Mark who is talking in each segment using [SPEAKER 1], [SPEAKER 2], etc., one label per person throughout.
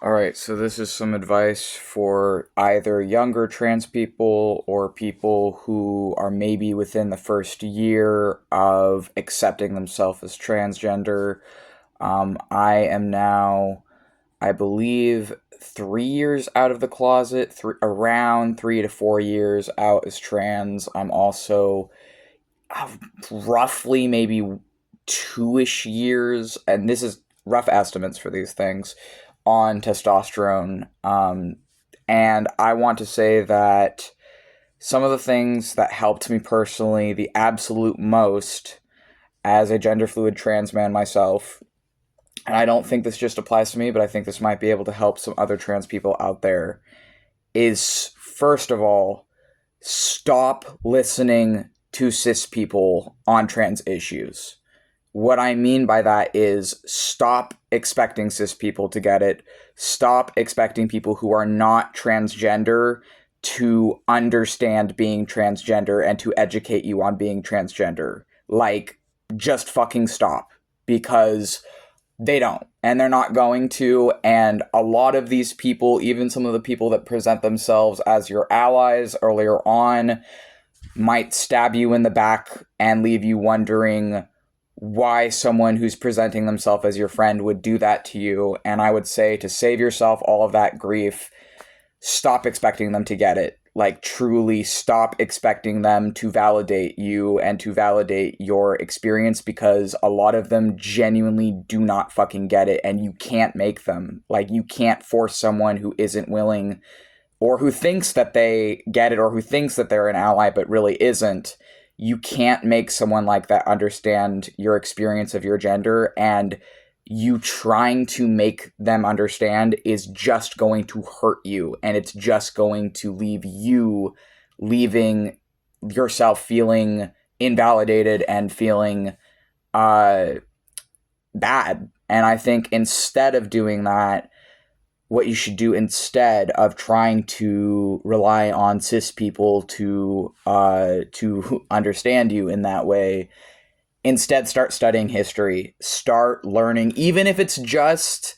[SPEAKER 1] All right, so this is some advice for either younger trans people or people who are maybe within the first year of accepting themselves as transgender. I am now, I believe, 3 years out of the closet, around 3 to 4 years out as trans. I'm also roughly maybe two-ish years, and this is rough estimates for these things, on testosterone. And I want to say that some of the things that helped me personally the absolute most as a gender fluid trans man myself, and I don't think this just applies to me, but I think this might be able to help some other trans people out there, is first of all, stop listening to cis people on trans issues. What I mean by that is stop expecting cis people to get it. Stop expecting people who are not transgender to understand being transgender and to educate you on being transgender. Like, just fucking stop. Because they don't. And they're not going to. And a lot of these people, even some of the people that present themselves as your allies earlier on, might stab you in the back and leave you wondering why someone who's presenting themselves as your friend would do that to you. And I would say, to save yourself all of that grief, stop expecting them to get it. Like, truly stop expecting them to validate you and to validate your experience, because a lot of them genuinely do not fucking get it, and you can't make them. Like, you can't force someone who isn't willing, or who thinks that they get it, or who thinks that they're an ally but really isn't. You can't make someone like that understand your experience of your gender, and you trying to make them understand is just going to hurt you, and it's just going to leave you leaving yourself feeling invalidated and feeling bad. And I think instead of doing that, what you should do instead of trying to rely on cis people to understand you in that way, instead start studying history. Start learning, even if it's just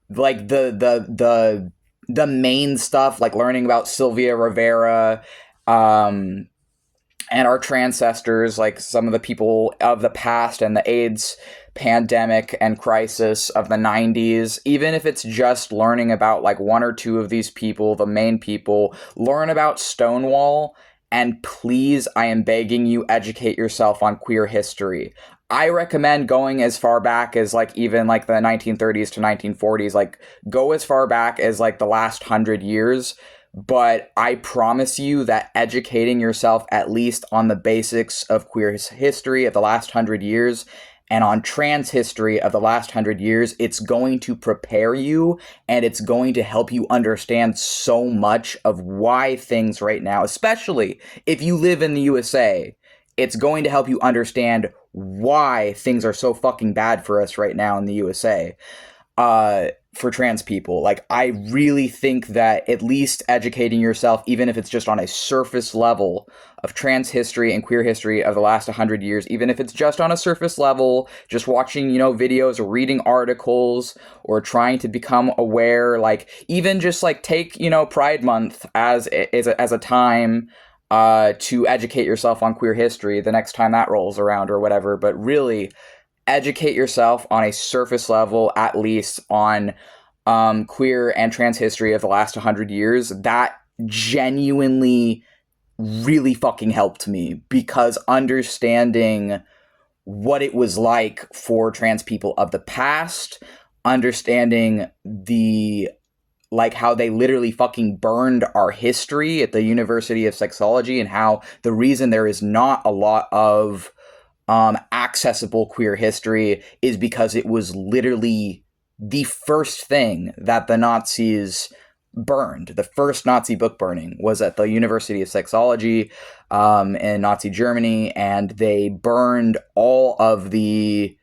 [SPEAKER 1] like the main stuff, like learning about Sylvia Rivera, and our ancestors, like some of the people of the past, and the AIDS pandemic and crisis of the 90s. Even if it's just learning about like one or two of these people, the main people, learn about Stonewall. And please, I am begging you, educate yourself on queer history. I recommend going as far back as like even like the 1930s to 1940s. Like, go as far back as like the last 100 years. But I promise you that educating yourself at least on the basics of queer history of the last 100 years and on trans history of the last 100 years, it's going to prepare you, and it's going to help you understand so much of why things right now, especially if you live in the USA, it's going to help you understand why things are so fucking bad for us right now in the USA. For trans people. Like, I really think that at least educating yourself, even if it's just on a surface level of trans history and queer history of the last 100 years, even if it's just on a surface level, just watching, videos or reading articles or trying to become aware, like, even just like take, Pride Month as a time to educate yourself on queer history the next time that rolls around or whatever. But really, educate yourself on a surface level, at least on queer and trans history of the last 100 years. That genuinely really fucking helped me, because understanding what it was like for trans people of the past, understanding how they literally fucking burned our history at the University of Sexology, and how the reason there is not a lot of accessible queer history is because it was literally the first thing that the Nazis burned. The first Nazi book burning was at the University of Sexology in Nazi Germany, and they burned all of the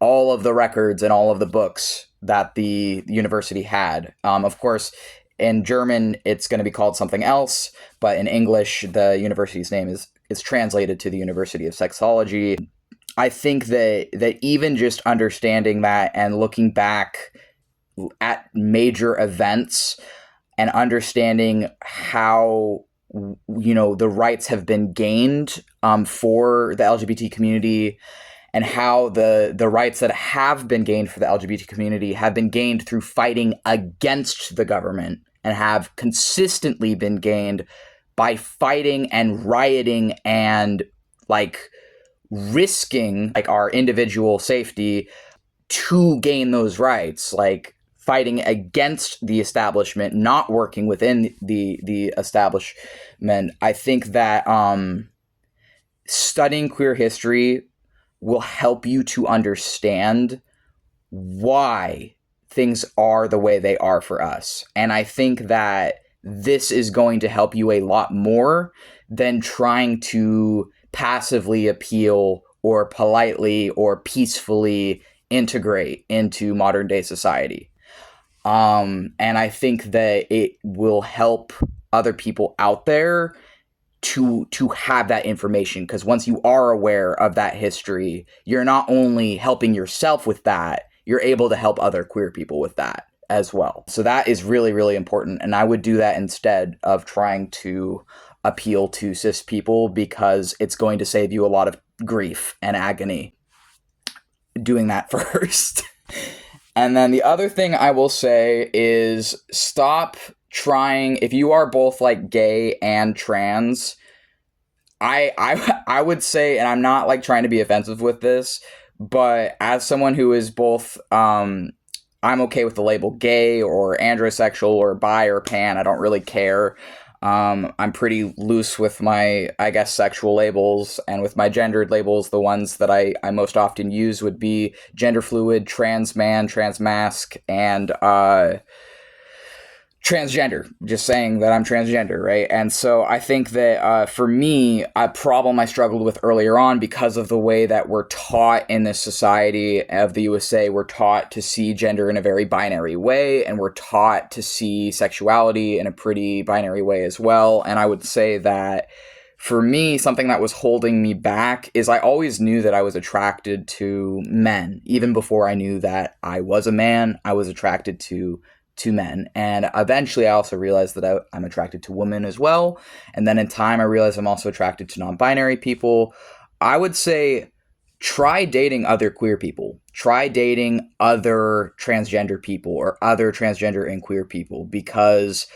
[SPEAKER 1] records and all of the books that the university had. Of course, in German, it's going to be called something else, but in English, the university's name is translated to the University of Sexology. I think that even just understanding that and looking back at major events and understanding how the rights have been gained for the LGBT community, and how the rights that have been gained for the LGBT community have been gained through fighting against the government, and have consistently been gained by fighting and rioting and like risking like our individual safety to gain those rights, like fighting against the establishment, not working within the establishment. I think that studying queer history will help you to understand why things are the way they are for us. And I think that this is going to help you a lot more than trying to passively appeal or politely or peacefully integrate into modern day society. And I think that it will help other people out there to have that information, because once you are aware of that history, you're not only helping yourself with that, you're able to help other queer people with that as well. So that is really, really important. And I would do that instead of trying to appeal to cis people, because it's going to save you a lot of grief and agony doing that first. And then the other thing I will say is stop trying, if you are both like gay and trans, I would say, and I'm not like trying to be offensive with this, but as someone who is both, I'm okay with the label gay or androsexual or bi or pan. I don't really care. I'm pretty loose with my, I guess, sexual labels, and with my gendered labels, the ones that I most often use would be gender fluid, trans man, trans masc, and transgender, just saying that I'm transgender, right? And so I think that for me, a problem I struggled with earlier on, because of the way that we're taught in this society of the USA, we're taught to see gender in a very binary way, and we're taught to see sexuality in a pretty binary way as well. And I would say that for me, something that was holding me back is I always knew that I was attracted to men. Even before I knew that I was a man, I was attracted to men. And eventually I also realized that I'm attracted to women as well. And then in time I realized I'm also attracted to non-binary people. I would say try dating other queer people. Try dating other transgender people or other transgender and queer people, because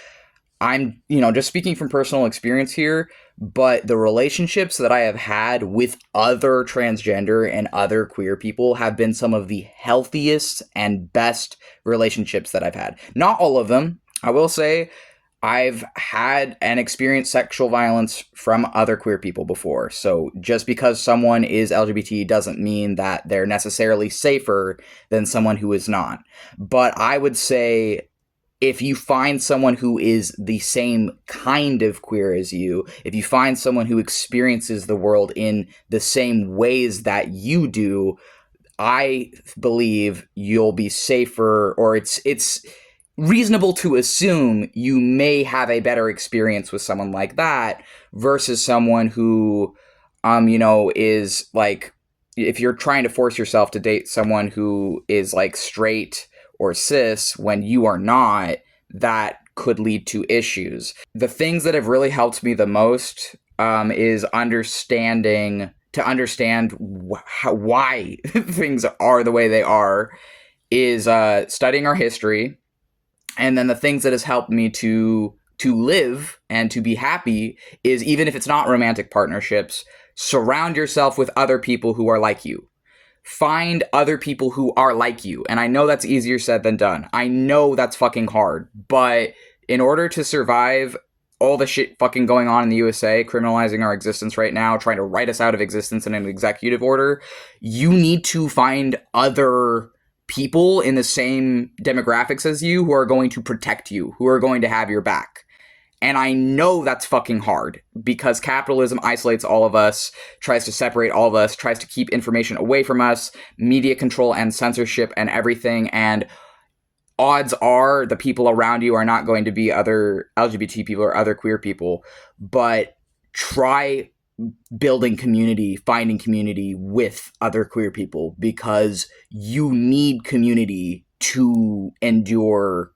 [SPEAKER 1] I'm, just speaking from personal experience here, but the relationships that I have had with other transgender and other queer people have been some of the healthiest and best relationships that I've had. Not all of them. I will say I've had and experienced sexual violence from other queer people before. So just because someone is LGBT doesn't mean that they're necessarily safer than someone who is not. But I would say, if you find someone who is the same kind of queer as you, if you find someone who experiences the world in the same ways that you do, I believe you'll be safer, or it's reasonable to assume you may have a better experience with someone like that versus someone who, is like, if you're trying to force yourself to date someone who is like straight or cis when you are not, that could lead to issues. The things that have really helped me the most is understand why things are the way they are, is studying our history. And then the things that has helped me to live and to be happy is, even if it's not romantic partnerships, surround yourself with other people who are like you. Find other people who are like you. And I know that's easier said than done. I know that's fucking hard. But in order to survive all the shit fucking going on in the USA, criminalizing our existence right now, trying to write us out of existence in an executive order, you need to find other people in the same demographics as you who are going to protect you, who are going to have your back. And I know that's fucking hard, because capitalism isolates all of us, tries to separate all of us, tries to keep information away from us, media control and censorship and everything. And odds are the people around you are not going to be other LGBT people or other queer people. But try building community, finding community with other queer people, because you need community to endure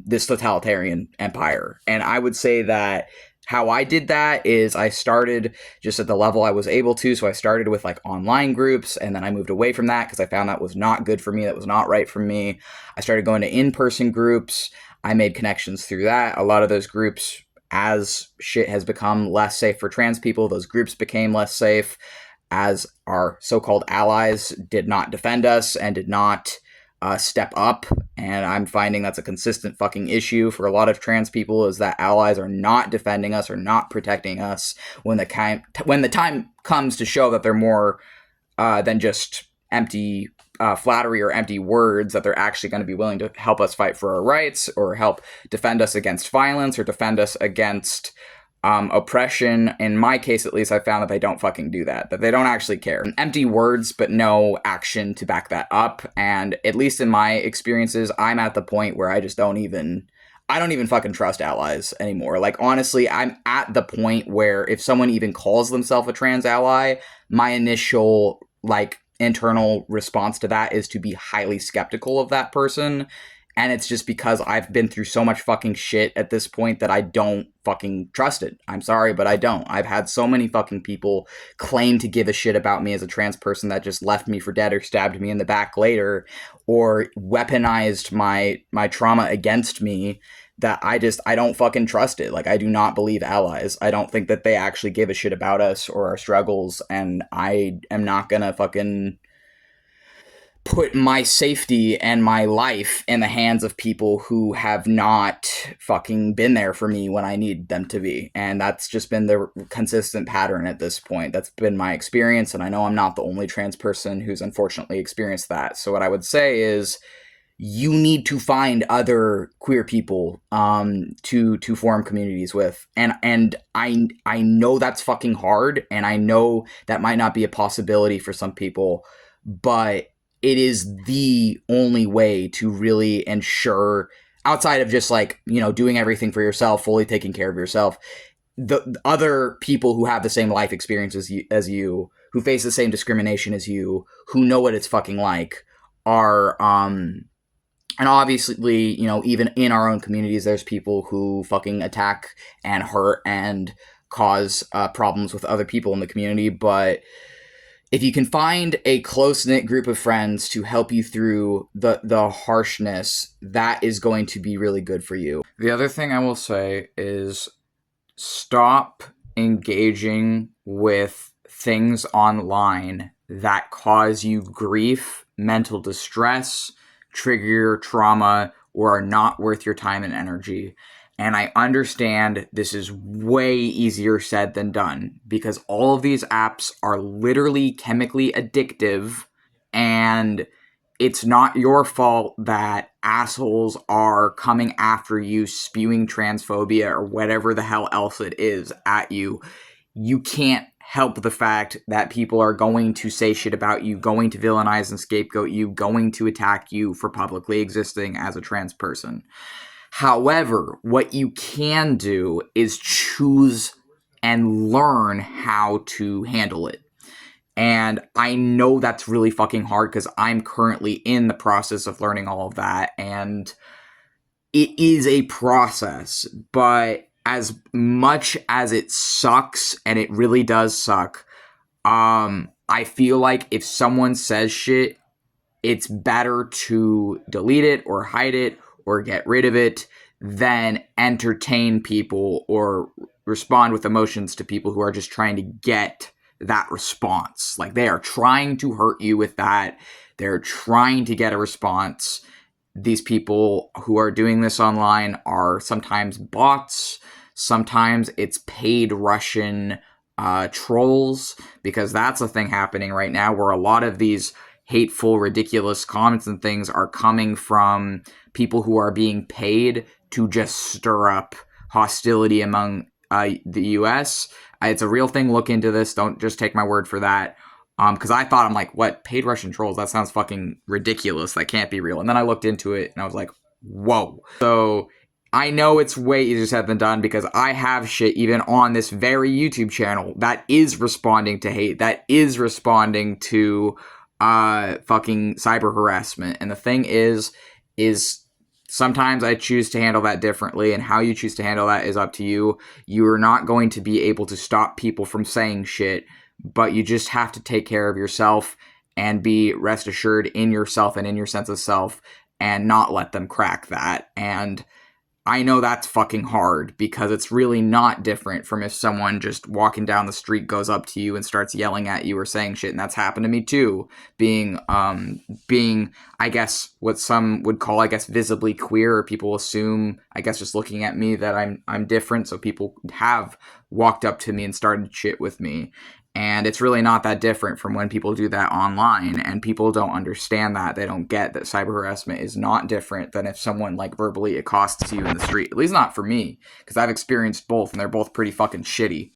[SPEAKER 1] this totalitarian empire. And I would say that how I did that is I started just at the level I was able to. So I started with like online groups, and then I moved away from that because I found that was not good for me. That was not right for me. I started going to in-person groups. I made connections through that. A lot of those groups, as shit has become less safe for trans people, those groups became less safe as our so-called allies did not defend us and did not step up. And I'm finding that's a consistent fucking issue for a lot of trans people, is that allies are not defending us or not protecting us when the time comes to show that they're more than just empty flattery or empty words, that they're actually going to be willing to help us fight for our rights or help defend us against violence or defend us against oppression. In my case, at least, I found that they don't fucking do that they don't actually care. Empty words, but no action to back that up. And at least in my experiences, I'm at the point where I don't even fucking trust allies anymore. Like, honestly, I'm at the point where if someone even calls themselves a trans ally, my initial, like, internal response to that is to be highly skeptical of that person. And it's just because I've been through so much fucking shit at this point that I don't fucking trust it. I'm sorry, but I don't. I've had so many fucking people claim to give a shit about me as a trans person that just left me for dead or stabbed me in the back later or weaponized my trauma against me that I don't fucking trust it. Like, I do not believe allies. I don't think that they actually give a shit about us or our struggles, and I am not gonna fucking put my safety and my life in the hands of people who have not fucking been there for me when I need them to be. And that's just been the consistent pattern at this point. That's been my experience, and I know I'm not the only trans person who's unfortunately experienced that. So what I would say is, you need to find other queer people to form communities with. And I know that's fucking hard, and I know that might not be a possibility for some people, but it is the only way to really ensure, outside of just like, you know, doing everything for yourself, fully taking care of yourself, the other people who have the same life experience as you, who face the same discrimination as you, who know what it's fucking like, are and obviously, you know, even in our own communities, there's people who fucking attack and hurt and cause problems with other people in the community. But if you can find a close-knit group of friends to help you through the harshness, that is going to be really good for you. The other thing I will say is, stop engaging with things online that cause you grief, mental distress, trigger your trauma, or are not worth your time and energy. And I understand this is way easier said than done, because all of these apps are literally chemically addictive, and it's not your fault that assholes are coming after you, spewing transphobia or whatever the hell else it is at you. You can't help the fact that people are going to say shit about you, going to villainize and scapegoat you, going to attack you for publicly existing as a trans person. However, what you can do is choose and learn how to handle it. And I know that's really fucking hard because I'm currently in the process of learning all of that, and it is a process. But as much as it sucks, and it really does suck, I feel like if someone says shit, it's better to delete it or hide it or get rid of it than entertain people or respond with emotions to people who are just trying to get that response. Like, they are trying to hurt you with that. They're trying to get a response. These people who are doing this online are sometimes bots. Sometimes it's paid Russian trolls, because that's a thing happening right now where a lot of these hateful, ridiculous comments and things are coming from people who are being paid to just stir up hostility among the U.S. It's a real thing. Look into this. Don't just take my word for that. Because I thought, I'm like, what? Paid Russian trolls? That sounds fucking ridiculous. That can't be real. And then I looked into it and I was like, whoa. So I know it's way easier said than done, because I have shit even on this very YouTube channel that is responding to hate, that is responding to fucking cyber harassment. And the thing is sometimes I choose to handle that differently, and how you choose to handle that is up to you. You are not going to be able to stop people from saying shit, but you just have to take care of yourself and be rest assured in yourself and in your sense of self, and not let them crack that. And I know that's fucking hard, because it's really not different from if someone just walking down the street goes up to you and starts yelling at you or saying shit. And that's happened to me too, being I guess what some would call, I guess, visibly queer, or people assume, I guess, just looking at me, that I'm different. So people have walked up to me and started shit with me. And it's really not that different from when people do that online, and people don't understand that. They don't get that cyber harassment is not different than if someone like verbally accosts you in the street. At least not for me, because I've experienced both, and they're both pretty fucking shitty.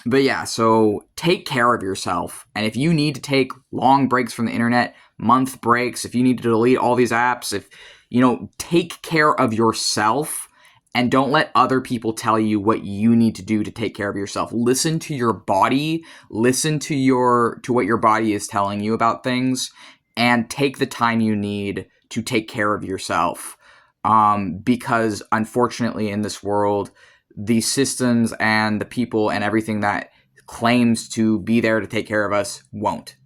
[SPEAKER 1] But yeah, so take care of yourself. And if you need to take long breaks from the internet, month breaks, if you need to delete all these apps, if, take care of yourself, and don't let other people tell you what you need to do to take care of yourself. Listen to your body, listen to what your body is telling you about things, and take the time you need to take care of yourself. Because unfortunately in this world, the systems and the people and everything that claims to be there to take care of us won't.